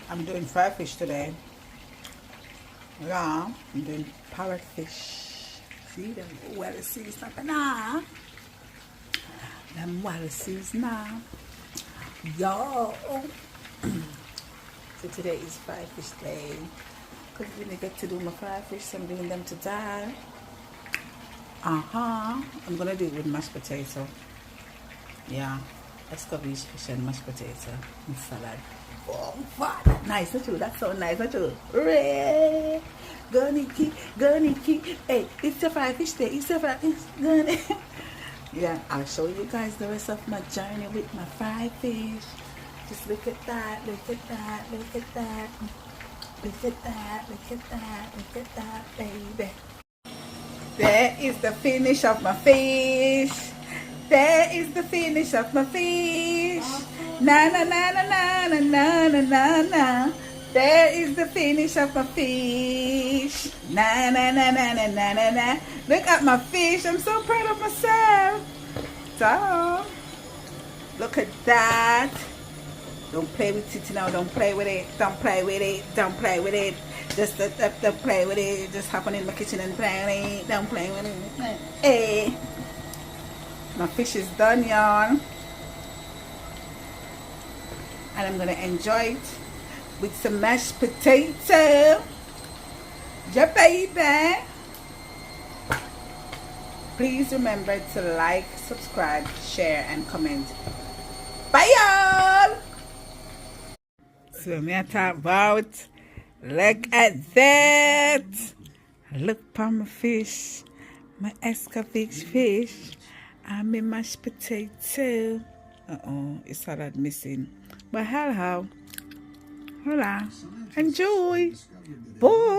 I'm doing fried fish today. Yeah, I'm doing parrot fish. See them well seasoned now. Them well seasoned now. Yo. So today is fried fish day. Cause when I get to do my fried fish, so I'm doing them today. I'm gonna do it with mashed potato. Yeah. Escabeche fish and mashed potato and salad. Oh, Father. Nice, that's true. That's so nice, that's true. Ray. Go Nikki. Hey, it's your fried fish day. It's your fried fish. Yeah, I'll show you guys the rest of my journey with my fried fish. Just look at that, look at that, look at that. Look at that, look at that, look at that, baby. There is the finish of my fish. There is the finish of my fish. Na na na na na na na na na na. There is the finish of my fish. Na na na na na na na na. Look at my fish. I'm so proud of myself. So, look at that. Don't play with it now. Don't play with it. Don't play with it. Don't play with it. Just don't play with it. Just hop on in my kitchen and play with it. Don't play with it. Hey. My fish is done, y'all. And I'm gonna enjoy it with some mashed potato. Yeah, baby. Please remember to like, subscribe, share, and comment. Bye, y'all. So me I talk about, look at that. Look for my fish, my escabeche fish, and my mashed potato. It's salad missing. But hello, hola, enjoy. Bye.